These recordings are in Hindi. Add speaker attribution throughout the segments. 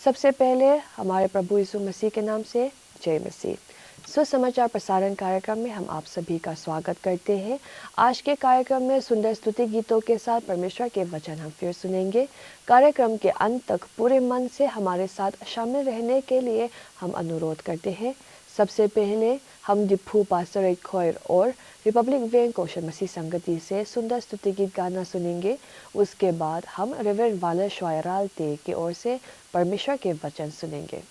Speaker 1: सबसे पहले हमारे प्रभु यीशु मसीह के नाम से जय मसीह। सुसमाचार प्रसारण कार्यक्रम में हम आप सभी का स्वागत करते हैं। आज के कार्यक्रम में सुंदर स्तुति गीतों के साथ परमेश्वर के वचन हम फिर सुनेंगे। कार्यक्रम के अंत तक पूरे मन से हमारे साथ शामिल रहने के लिए हम अनुरोध करते हैं। सबसे पहले हम डिप्पू पास्टर खोयर और रिपब्लिक बैंक कौशल मसीह संगति से सुंदर स्तुति गीत गाना सुनेंगे। उसके बाद हम रेवरेंड वाले शॉयराल ते की ओर से परमेश्वर के वचन सुनेंगे।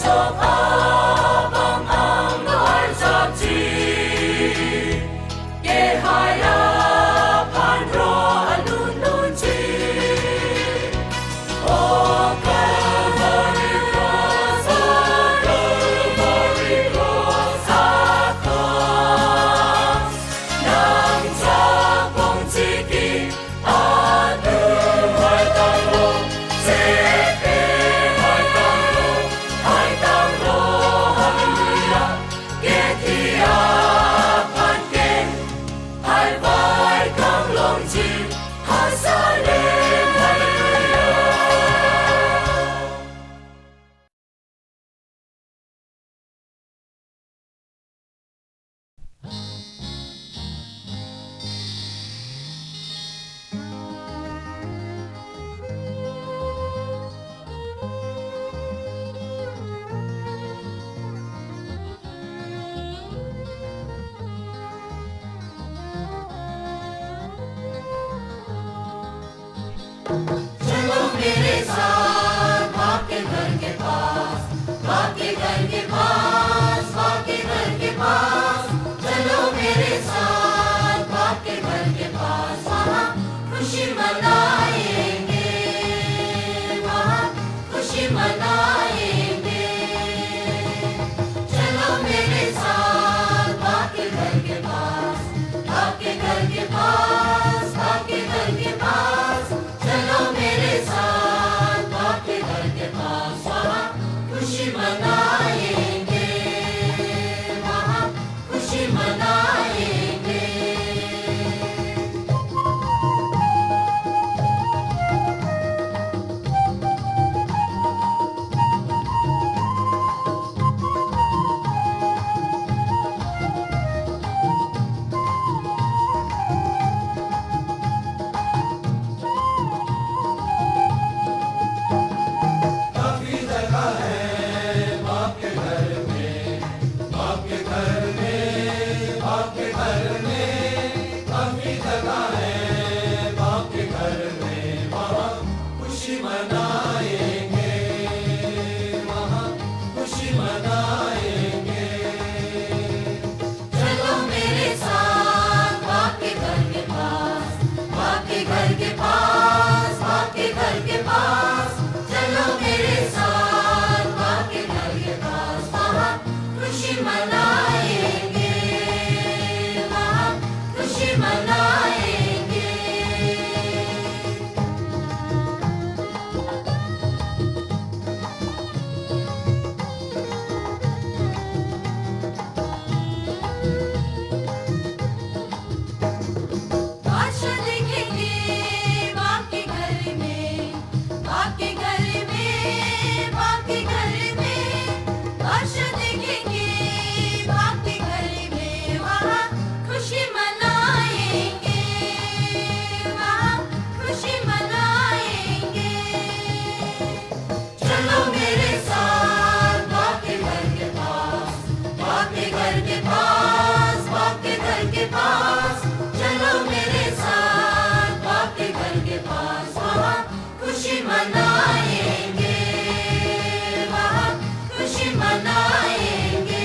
Speaker 2: So मनाएंगे, वहाँ खुशी मनाएंगे। चलो मेरे साथ बाप के घर के पास, बाप के घर के पास, बाप के घर के पास। चलो मेरे साथ बाप के घर के पास, वहाँ खुशी मनाएंगे, वहाँ खुशी मनाएंगे। बादशाह देखेंगे बाप के घर में, बाप के घर में, बाप के घर में। बादशाह देखेंगे बाप के घर में, वहाँ खुशी मनाएंगे, वहाँ खुशी मनाएंगे। चलो मेरे साथ बाप के घर के पास, बाप के घर के पास, बाप के घर के पास। चलो मेरे साथ बाप के घर के पास, वहाँ खुशी मनाएंगे, वहाँ खुशी मनाएंगे।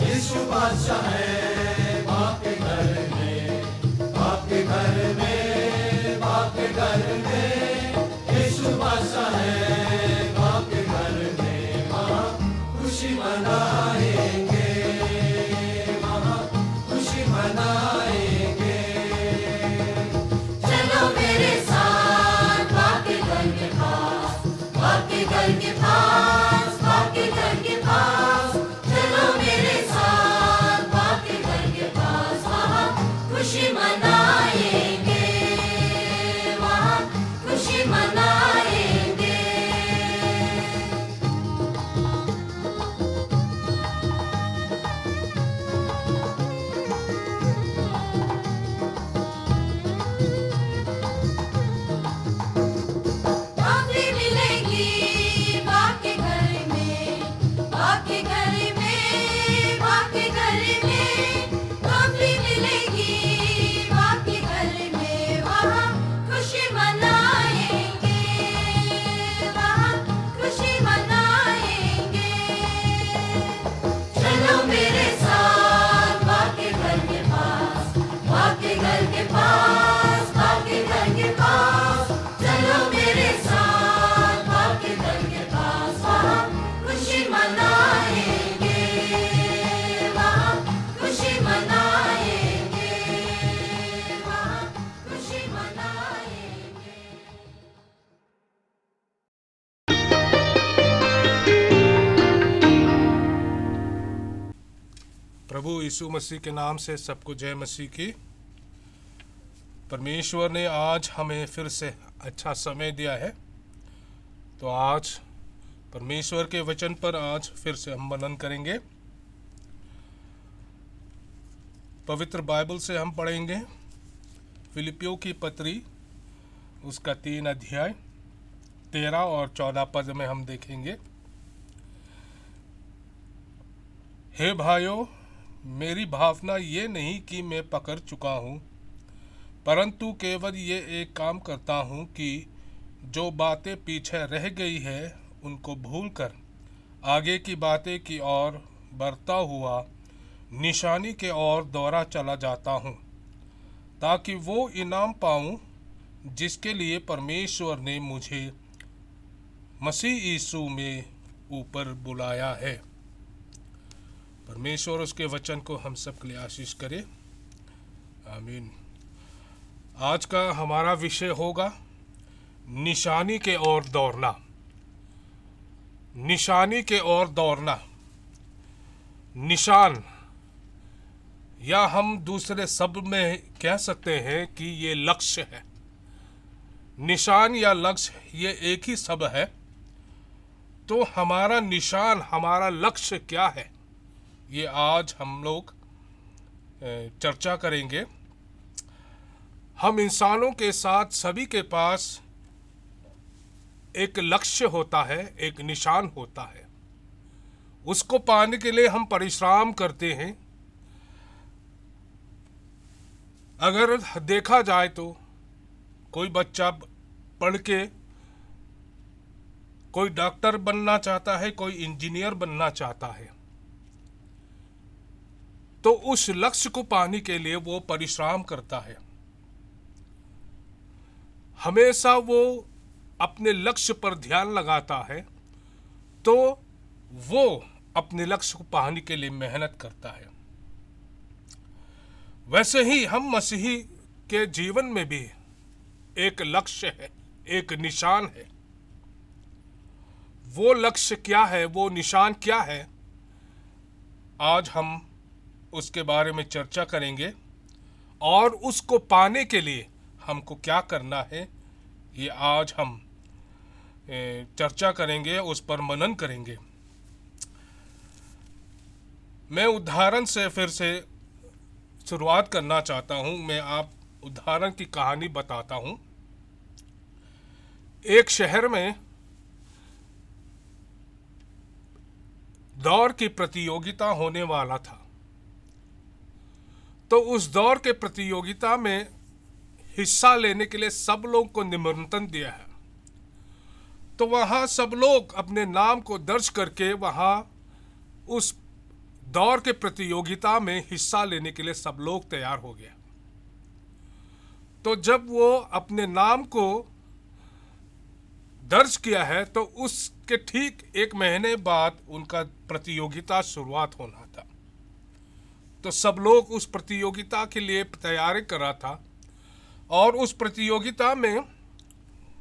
Speaker 2: यीशु बादशाह है बाप के घर में, बाप के घर में, बाप के घर में। यीशु बादशाह है बाप के घर में, वहाँ खुशी मनाएंगे, वहाँ खुशी मनाएंगे। चलो मेरे साथ बाप के घर के पास, बाप के घर के पास, बाप के घर के पास। चलो मेरे साथ बाप के घर के पास, वहाँ खुशी मनाएंगे, वहाँ खुशी मनाएंगे। नौकरी मिलेगी बाप के घर में, बाप के घर में, बाप के घर में। नौकरी मिलेगी बाप के घर में, वहाँ खुशी मनाएंगे, वहाँ खुशी मनाएंगे। चलो मेरे साथ बाप के घर के पास, बाप के घर के पास, बाप के घर के पास। चलो मेरे साथ बाप के घर के पास, वहाँ खुशी मनाएंगे, वहाँ खुशी मनाएंगे, वहाँ खुशी मनाएंगे।
Speaker 3: प्रभु यीशु मसीह के नाम से सबको जय मसीह की। परमेश्वर ने आज हमें फिर से अच्छा समय दिया है, तो आज परमेश्वर के वचन पर आज फिर से हम मनन करेंगे। पवित्र बाइबल से हम पढ़ेंगे फिलिपियों की पत्री, उसका 3 अध्याय 13 और 14 पद में हम देखेंगे। हे भाइयों, मेरी भावना ये नहीं कि मैं पकड़ चुका हूँ, परंतु केवल ये एक काम करता हूँ कि जो बातें पीछे रह गई है उनको भूलकर आगे की बातें की ओर बढ़ता हुआ निशानी के ओर दौड़ा चला जाता हूँ, ताकि वो इनाम पाऊँ जिसके लिए परमेश्वर ने मुझे मसीह यीशु में ऊपर बुलाया है। परमेश्वर उसके वचन को हम सब के लिए आशीष करे, आमीन। आज का हमारा विषय होगा निशानी के ओर दौड़ना। निशानी के ओर दौड़ना, निशान, या हम दूसरे शब्द में कह सकते हैं कि ये लक्ष्य है। निशान या लक्ष्य ये एक ही शब्द है। तो हमारा निशान, हमारा लक्ष्य क्या है, ये आज हम लोग चर्चा करेंगे। हम इंसानों के साथ सभी के पास एक लक्ष्य होता है, एक निशान होता है। उसको पाने के लिए हम परिश्रम करते हैं। अगर देखा जाए तो कोई बच्चा पढ़ के कोई डॉक्टर बनना चाहता है, कोई इंजीनियर बनना चाहता है, तो उस लक्ष्य को पाने के लिए वो परिश्रम करता है। हमेशा वो अपने लक्ष्य पर ध्यान लगाता है, तो वो अपने लक्ष्य को पाने के लिए मेहनत करता है। वैसे ही हम मसीही के जीवन में भी एक लक्ष्य है, एक निशान है। वो लक्ष्य क्या है, वो निशान क्या है, आज हम उसके बारे में चर्चा करेंगे और उसको पाने के लिए हमको क्या करना है, ये आज हम चर्चा करेंगे, उस पर मनन करेंगे। मैं उदाहरण से फिर से शुरुआत करना चाहता हूं। मैं आप उदाहरण की कहानी बताता हूं। एक शहर में दौड़ की प्रतियोगिता होने वाला था। तो उस दौड़ के प्रतियोगिता में हिस्सा लेने के लिए सब लोग को निमंत्रण दिया है। तो वहाँ सब लोग अपने नाम को दर्ज करके वहाँ उस दौड़ के प्रतियोगिता में हिस्सा लेने के लिए सब लोग तैयार हो गए। तो जब वो अपने नाम को दर्ज किया है, तो उसके ठीक 1 महीने बाद उनका प्रतियोगिता शुरुआत होना था। तो सब लोग उस प्रतियोगिता के लिए तैयारी कर रहा था और उस प्रतियोगिता में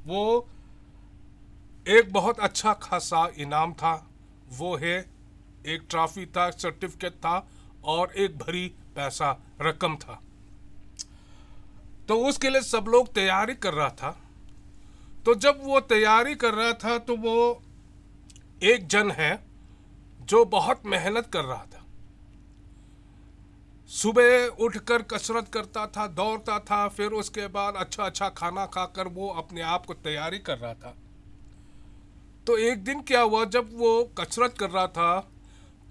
Speaker 3: वो एक बहुत अच्छा खासा इनाम था। वो है एक ट्रॉफी था, सर्टिफिकेट था और एक भरी पैसा रकम था। तो उसके लिए सब लोग तैयारी कर रहा था। तो जब वो तैयारी कर रहा था, तो वो एक जन है जो बहुत मेहनत कर रहा था। सुबह उठकर कसरत करता था, दौड़ता था, फिर उसके बाद अच्छा अच्छा खाना खाकर वो अपने आप को तैयारी कर रहा था। तो एक दिन क्या हुआ, जब वो कसरत कर रहा था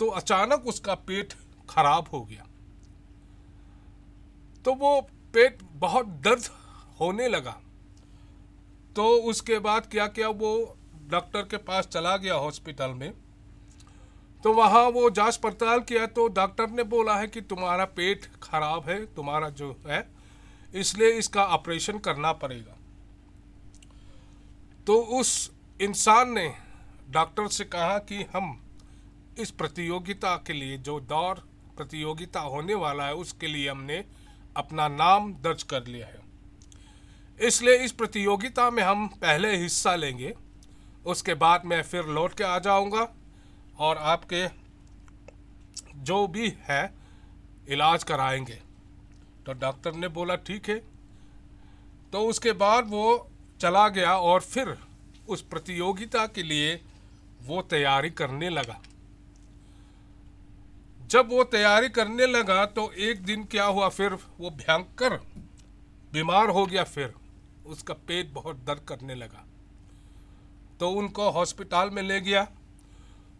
Speaker 3: तो अचानक उसका पेट खराब हो गया। तो वो पेट बहुत दर्द होने लगा। तो उसके बाद क्या किया, वो डॉक्टर के पास चला गया हॉस्पिटल में। तो वहाँ वो जांच पड़ताल किया, तो डॉक्टर ने बोला है कि तुम्हारा पेट खराब है, तुम्हारा जो है, इसलिए इसका ऑपरेशन करना पड़ेगा। तो उस इंसान ने डॉक्टर से कहा कि हम इस प्रतियोगिता के लिए, जो दौड़ प्रतियोगिता होने वाला है, उसके लिए हमने अपना नाम दर्ज कर लिया है, इसलिए इस प्रतियोगिता में हम पहले हिस्सा लेंगे। उसके बाद मैं फिर लौट के आ जाऊंगा और आपके जो भी है इलाज कराएंगे। तो डॉक्टर ने बोला ठीक है। तो उसके बाद वो चला गया और फिर उस प्रतियोगिता के लिए वो तैयारी करने लगा। जब वो तैयारी करने लगा तो एक दिन क्या हुआ, फिर वो भयंकर बीमार हो गया। फिर उसका पेट बहुत दर्द करने लगा। तो उनको हॉस्पिटल में ले गया।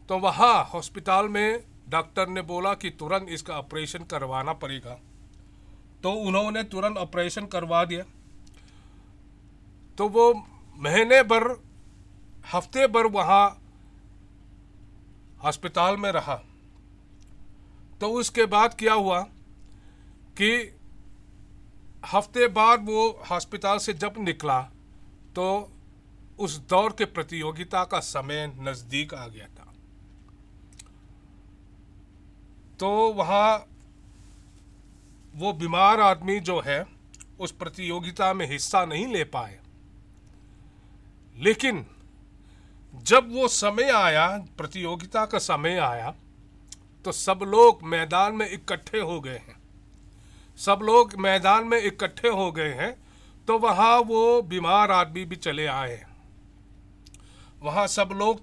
Speaker 3: तो वहाँ हॉस्पिटल में डॉक्टर ने बोला कि तुरंत इसका ऑपरेशन करवाना पड़ेगा। तो उन्होंने तुरंत ऑपरेशन करवा दिया। तो वो महीने भर, हफ्ते भर वहाँ अस्पताल में रहा। तो उसके बाद क्या हुआ कि हफ्ते बाद वो अस्पताल से जब निकला तो उस दौड़ के प्रतियोगिता का समय नज़दीक आ गया था। तो वहाँ वो बीमार आदमी जो है उस प्रतियोगिता में हिस्सा नहीं ले पाए। लेकिन जब वो समय आया, प्रतियोगिता का समय आया, तो सब लोग मैदान में इकट्ठे हो गए हैं। सब लोग मैदान में इकट्ठे हो गए हैं। तो वहाँ वो बीमार आदमी भी चले आए हैं। वहाँ सब लोग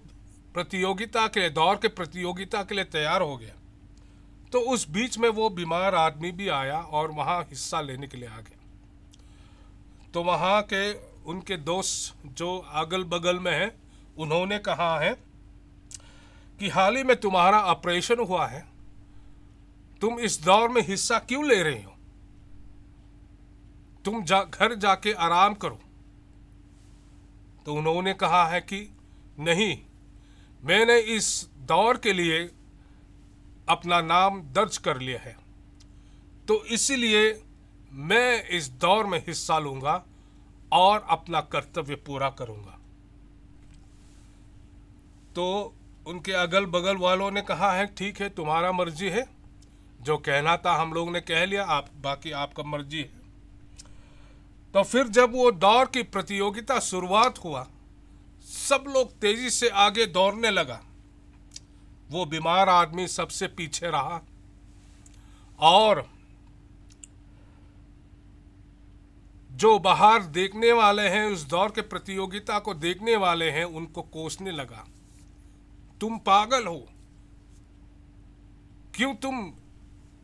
Speaker 3: प्रतियोगिता के लिए, दौड़ के प्रतियोगिता के लिए तैयार हो गए। तो उस बीच में वो बीमार आदमी भी आया और वहाँ हिस्सा लेने के लिए आ गया। तो वहाँ के उनके दोस्त जो अगल बगल में हैं, उन्होंने कहा है कि हाल ही में तुम्हारा ऑपरेशन हुआ है, तुम इस दौर में हिस्सा क्यों ले रहे हो? तुम घर जाके आराम करो। तो उन्होंने कहा है कि नहीं, मैंने इस दौर के लिए अपना नाम दर्ज कर लिया है, तो इसीलिए मैं इस दौर में हिस्सा लूंगा और अपना कर्तव्य पूरा करूंगा। तो उनके अगल बगल वालों ने कहा है ठीक है, तुम्हारा मर्जी है, जो कहना था हम लोग ने कह लिया, आप बाकी आपका मर्जी है। तो फिर जब वो दौड़ की प्रतियोगिता शुरुआत हुआ, सब लोग तेजी से आगे दौड़ने लगा। वो बीमार आदमी सबसे पीछे रहा और जो बाहर देखने वाले हैं, उस दौड़ के प्रतियोगिता को देखने वाले हैं, उनको कोसने लगा, तुम पागल हो, क्यों तुम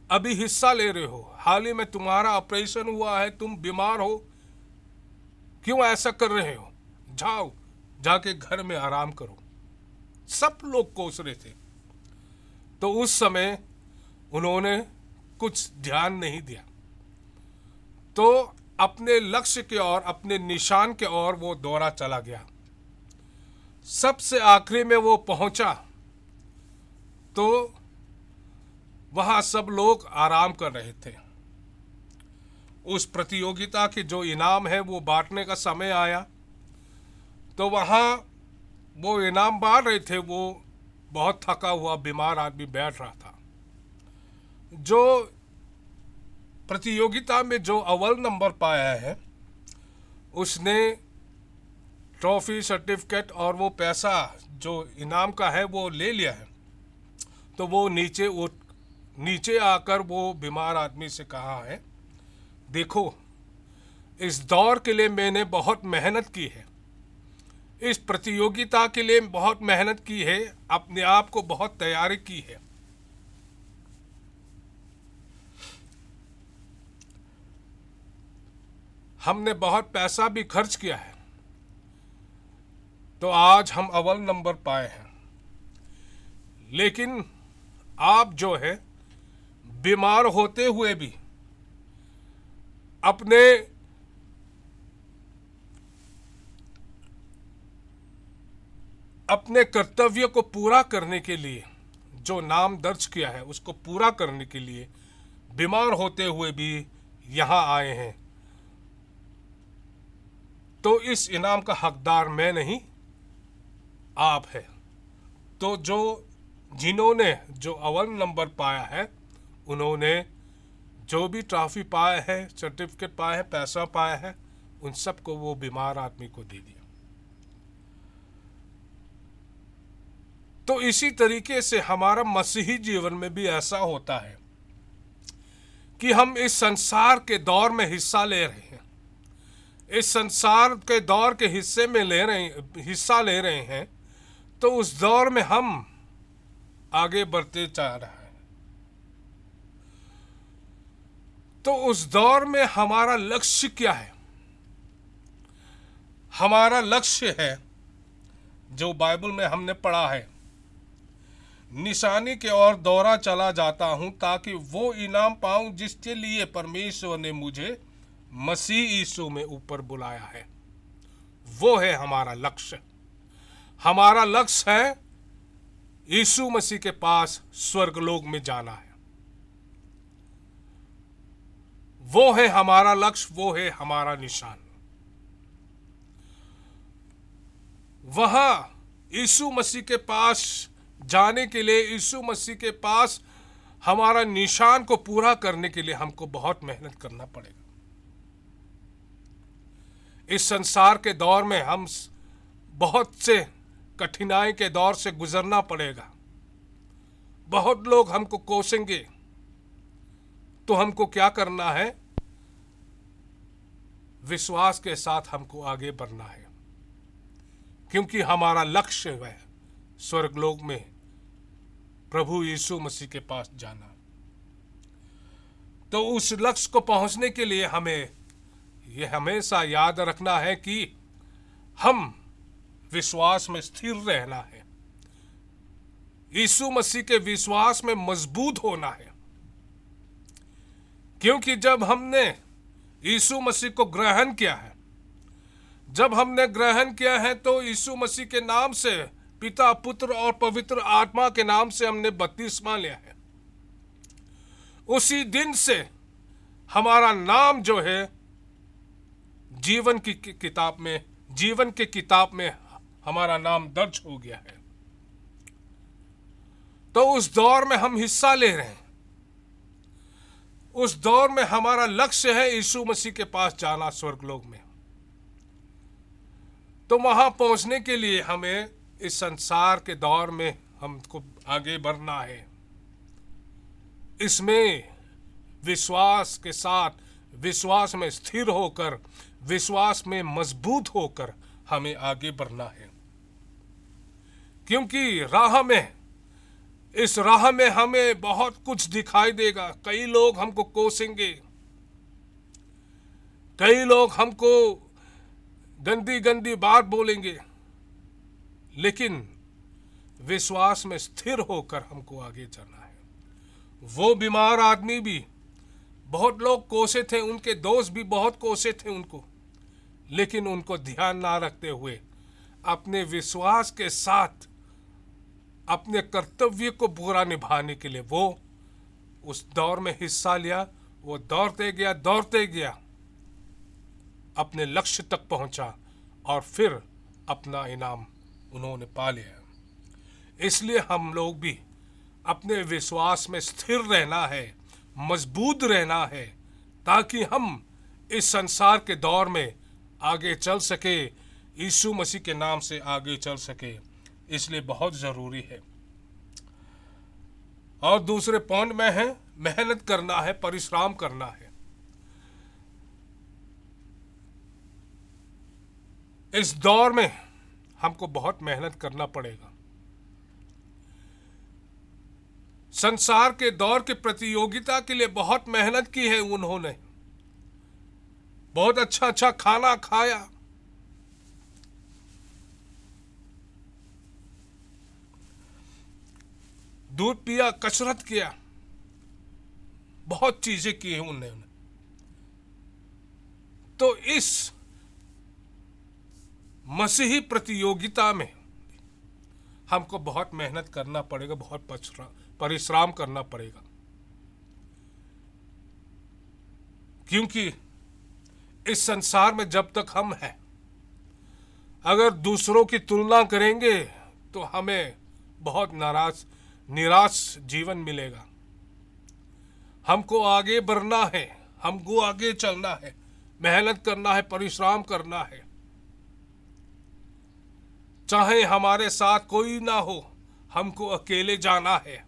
Speaker 3: अभी हिस्सा ले रहे हो? हाल ही में तुम्हारा ऑपरेशन हुआ है, तुम बीमार हो, क्यों ऐसा कर रहे हो? जाओ, जाके घर में आराम करो। सब लोग कोस रहे थे। तो उस समय उन्होंने कुछ ध्यान नहीं दिया, तो अपने लक्ष्य के ओर, अपने निशान के ओर वो दौड़ा चला गया। सबसे आखिरी में वो पहुंचा तो वहां सब लोग आराम कर रहे थे। उस प्रतियोगिता के जो इनाम है वो बांटने का समय आया, तो वहाँ वो इनाम बांट रहे थे। वो बहुत थका हुआ बीमार आदमी बैठ रहा था। जो प्रतियोगिता में जो अव्वल नंबर पाया है, उसने ट्रॉफी, सर्टिफिकेट और वो पैसा जो इनाम का है वो ले लिया है। तो वो नीचे आकर वो बीमार आदमी से कहा है, देखो, इस दौर के लिए मैंने बहुत मेहनत की है, इस प्रतियोगिता के लिए बहुत मेहनत की है, अपने आप को बहुत तैयारी की है। हमने बहुत पैसा भी खर्च किया है, तो आज हम अव्वल नंबर पाए हैं। लेकिन आप जो है, बीमार होते हुए भी अपने कर्तव्य को पूरा करने के लिए, जो नाम दर्ज किया है उसको पूरा करने के लिए बीमार होते हुए भी यहाँ आए हैं। तो इस इनाम का हकदार मैं नहीं, आप है। तो जिन्होंने जो अव्वल नंबर पाया है, उन्होंने जो भी ट्रॉफी पाया है, सर्टिफिकेट पाया है, पैसा पाया है, उन सबको वो बीमार आदमी को दे दिया। तो इसी तरीके से हमारा मसीही जीवन में भी ऐसा होता है कि हम इस संसार के दौर में हिस्सा ले रहे हैं, इस संसार के दौर के हिस्सा ले रहे हैं, तो उस दौर में हम आगे बढ़ते जा रहे हैं। तो उस दौर में हमारा लक्ष्य क्या है? हमारा लक्ष्य है, जो बाइबल में हमने पढ़ा है, निशानी के ओर दौड़ा चला जाता हूं ताकि वो इनाम पाऊं जिसके लिए परमेश्वर ने मुझे मसीह यीशु में ऊपर बुलाया है। वो है हमारा लक्ष्य। हमारा लक्ष्य है यीशु मसीह के पास स्वर्गलोक में जाना है। वो है हमारा लक्ष्य, वो है हमारा निशान। वहां यीशु मसीह के पास जाने के लिए, यीशु मसीह के पास हमारा निशान को पूरा करने के लिए हमको बहुत मेहनत करना पड़ेगा। इस संसार के दौर में हम बहुत से कठिनाई के दौर से गुजरना पड़ेगा। बहुत लोग हमको कोसेंगे, तो हमको क्या करना है? विश्वास के साथ हमको आगे बढ़ना है, क्योंकि हमारा लक्ष्य है स्वर्गलोक में प्रभु यीशु मसीह के पास जाना। तो उस लक्ष्य को पहुंचने के लिए हमें यह हमेशा याद रखना है कि हम विश्वास में स्थिर रहना है, यीशु मसीह के विश्वास में मजबूत होना है। क्योंकि जब हमने यीशु मसीह को ग्रहण किया है, जब हमने ग्रहण किया है तो यीशु मसीह के नाम से, पिता, पुत्र और पवित्र आत्मा के नाम से हमने बपतिस्मा लिया है। उसी दिन से हमारा नाम जो है जीवन की किताब में, जीवन के किताब में हमारा नाम दर्ज हो गया है। तो उस दौर में हम हिस्सा ले रहे हैं। उस दौर में हमारा लक्ष्य है यीशु मसीह के पास जाना, स्वर्गलोक में। तो वहां पहुंचने के लिए हमें इस संसार के दौर में हमको आगे बढ़ना है। इसमें विश्वास के साथ, विश्वास में स्थिर होकर, विश्वास में मजबूत होकर हमें आगे बढ़ना है। क्योंकि राह में, इस राह में हमें बहुत कुछ दिखाई देगा। कई लोग हमको कोसेंगे, कई लोग हमको गंदी गंदी बात बोलेंगे, लेकिन विश्वास में स्थिर होकर हमको आगे चलना है। वो बीमार आदमी भी, बहुत लोग कोसे थे, उनके दोस्त भी बहुत कोसे थे उनको, लेकिन उनको ध्यान ना रखते हुए अपने विश्वास के साथ अपने कर्तव्य को पूरा निभाने के लिए वो उस दौर में हिस्सा लिया। वो दौड़ते गया, अपने लक्ष्य तक पहुंचा और फिर अपना इनाम उन्होंने पा लिया। इसलिए हम लोग भी अपने विश्वास में स्थिर रहना है, मजबूत रहना है, ताकि हम इस संसार के दौर में आगे चल सके, यीशु मसीह के नाम से आगे चल सके। इसलिए बहुत जरूरी है। और दूसरे पॉइंट में है मेहनत करना है, परिश्रम करना है। इस दौर में हमको बहुत मेहनत करना पड़ेगा। संसार के दौर के प्रतियोगिता के लिए बहुत मेहनत की है उन्होंने, बहुत अच्छा अच्छा खाना खाया, दूध पिया, कसरत किया, बहुत चीजें की हैं उन्होंने। तो इस मसीही प्रतियोगिता में हमको बहुत मेहनत करना पड़ेगा, बहुत परिश्रम करना पड़ेगा। क्योंकि इस संसार में जब तक हम हैं, अगर दूसरों की तुलना करेंगे तो हमें बहुत निराश जीवन मिलेगा। हमको आगे बढ़ना है, हमको आगे चलना है, मेहनत करना है, परिश्रम करना है। चाहे हमारे साथ कोई ना हो, हमको अकेले जाना है,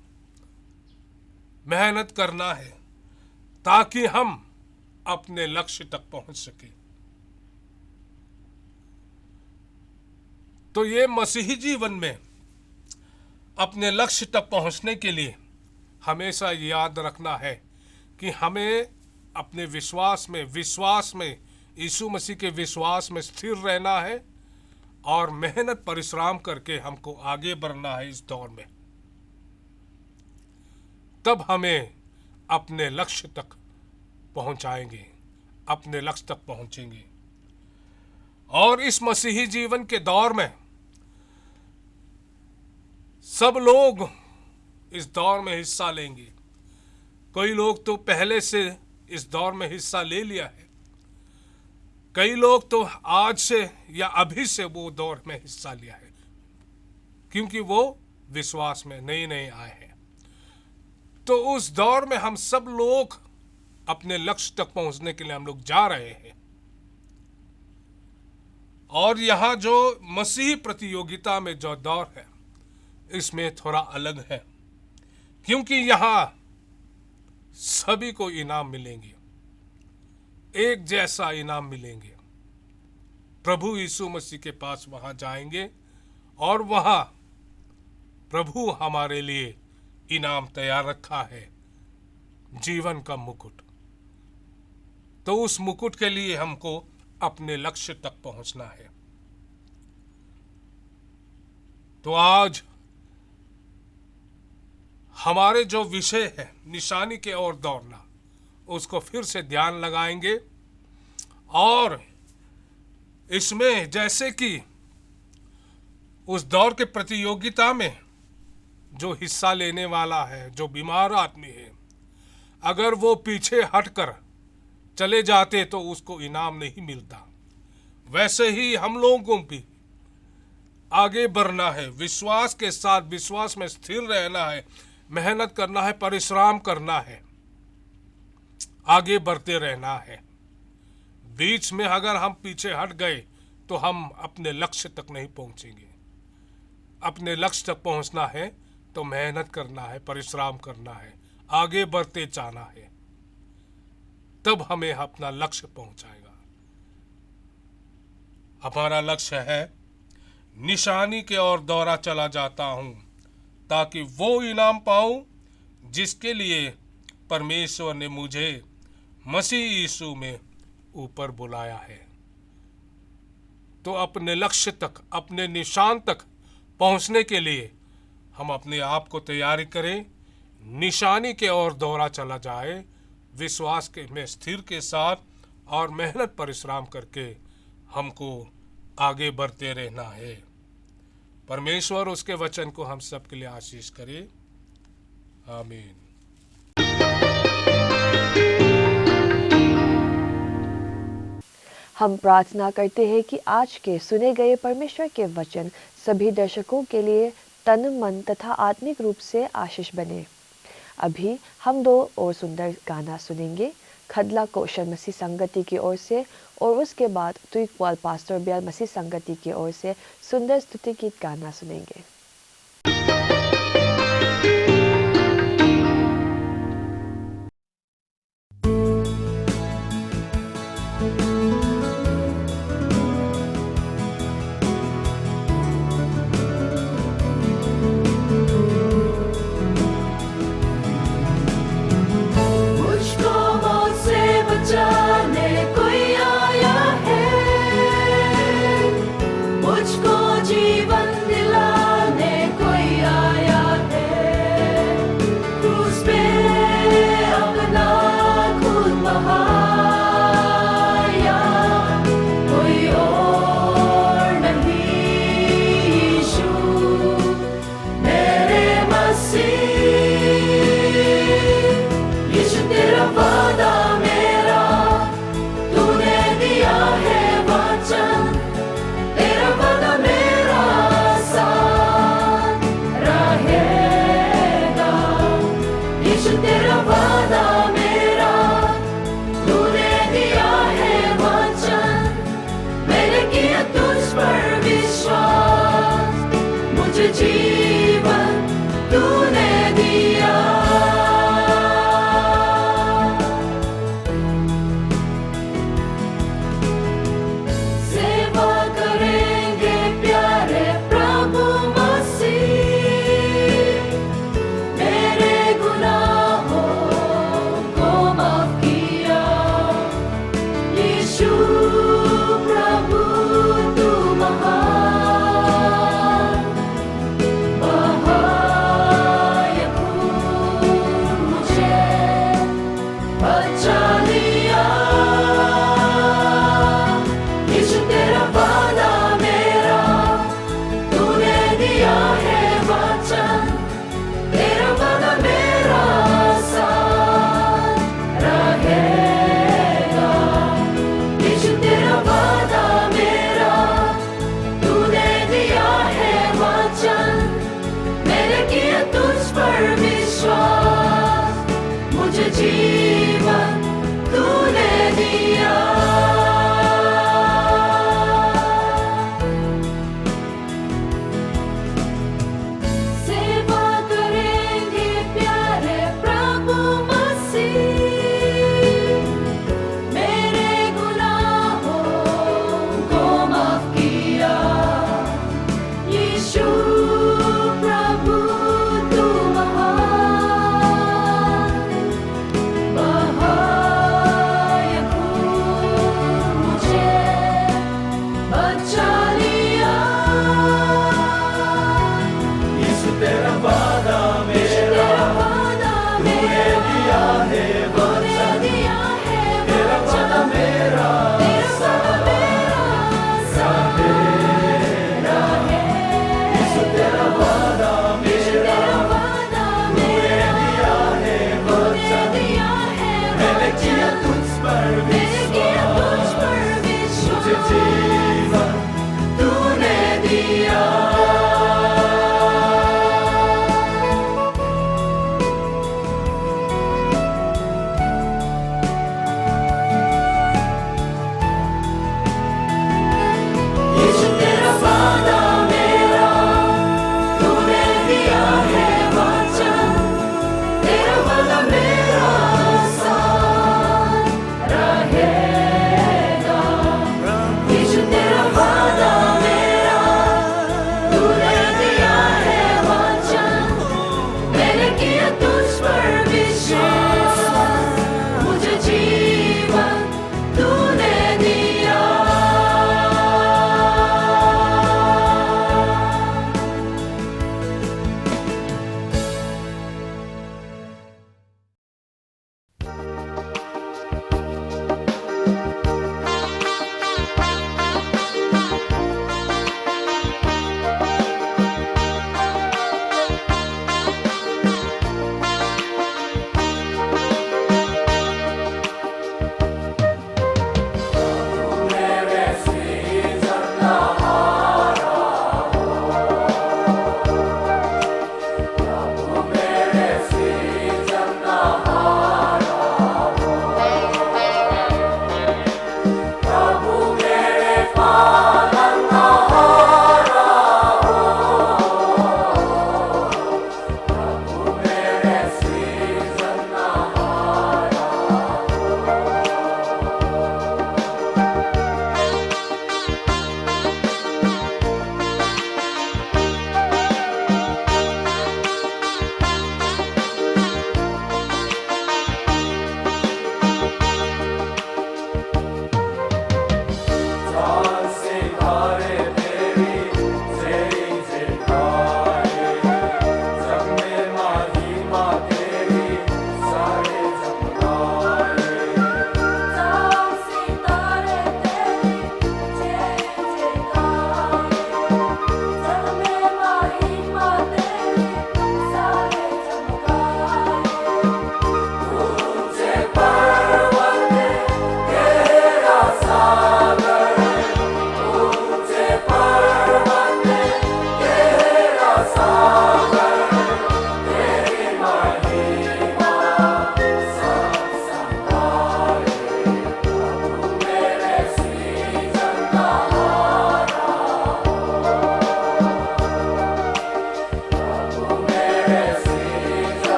Speaker 3: मेहनत करना है, ताकि हम अपने लक्ष्य तक पहुंच सके। तो ये मसीही जीवन में अपने लक्ष्य तक पहुंचने के लिए हमेशा याद रखना है कि हमें अपने विश्वास में यीशु मसीह के विश्वास में स्थिर रहना है और मेहनत परिश्रम करके हमको आगे बढ़ना है इस दौर में। तब हमें अपने लक्ष्य तक पहुंचाएंगे, अपने लक्ष्य तक पहुंचेंगे। और इस मसीही जीवन के दौर में सब लोग इस दौर में हिस्सा लेंगे। कई लोग तो पहले से इस दौर में हिस्सा ले लिया है, कई लोग तो आज से या अभी से वो दौर में हिस्सा लिया है, क्योंकि वो विश्वास में नए आए हैं। तो उस दौर में हम सब लोग अपने लक्ष्य तक पहुंचने के लिए हम लोग जा रहे हैं। और यहाँ जो मसीही प्रतियोगिता में जो दौर है, इसमें थोड़ा अलग है, क्योंकि यहाँ सभी को इनाम मिलेंगे, एक जैसा इनाम मिलेंगे। प्रभु यीशु मसीह के पास वहां जाएंगे और वहां प्रभु हमारे लिए इनाम तैयार रखा है, जीवन का मुकुट। तो उस मुकुट के लिए हमको अपने लक्ष्य तक पहुंचना है। तो आज हमारे जो विषय है निशानी के ओर दौड़ना, उसको फिर से ध्यान लगाएंगे। और इसमें जैसे कि उस दौड़ के प्रतियोगिता में जो हिस्सा लेने वाला है, जो बीमार आदमी है, अगर वो पीछे हटकर चले जाते तो उसको इनाम नहीं मिलता। वैसे ही हम लोगों को भी आगे बढ़ना है, विश्वास के साथ, विश्वास में स्थिर रहना है, मेहनत करना है, परिश्रम करना है, आगे बढ़ते रहना है। बीच में अगर हम पीछे हट गए तो हम अपने लक्ष्य तक नहीं पहुंचेंगे। अपने लक्ष्य तक पहुंचना है तो मेहनत करना है, परिश्रम करना है, आगे बढ़ते जाना है, तब हमें अपना लक्ष्य पहुंचाएगा। हमारा लक्ष्य है निशानी के ओर दौड़ा चला जाता हूं ताकि वो इनाम पाऊं जिसके लिए परमेश्वर ने मुझे मसीह यीशु में ऊपर बुलाया है। तो अपने लक्ष्य तक, अपने निशान तक पहुंचने के लिए हम अपने आप को तैयारी करें, निशानी के ओर दौड़ा चला जाए, विश्वास के में स्थिर के साथ और मेहनत परिश्रम करके हमको आगे बढ़ते रहना है। परमेश्वर उसके वचन को हम सब के लिए आशीष करे। आमीन।
Speaker 1: हम प्रार्थना करते हैं कि आज के सुने गए परमेश्वर के वचन सभी दर्शकों के लिए तन, मन तथा आत्मिक रूप से आशीष बने। अभी हम दो और सुंदर गाना सुनेंगे, खदला कौशल मसीह संगति की ओर से, और उसके बाद तुइकवाल पास्टर ब्याल मसीह संगति की ओर से सुंदर स्तुति गीत गाना सुनेंगे।
Speaker 2: मुझको मौत से बचाने कोई आया है, मुझको जीवन दिलाने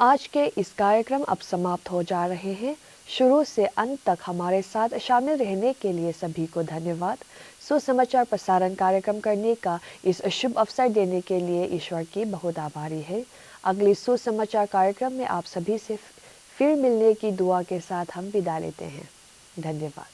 Speaker 1: आज के इस कार्यक्रम अब समाप्त हो जा रहे हैं। शुरू से अंत तक हमारे साथ शामिल रहने के लिए सभी को धन्यवाद। सुसमाचार प्रसारण कार्यक्रम करने का इस शुभ अवसर देने के लिए ईश्वर की बहुत आभारी है। अगली सुसमाचार कार्यक्रम में आप सभी से फिर मिलने की दुआ के साथ हम विदा लेते हैं। धन्यवाद।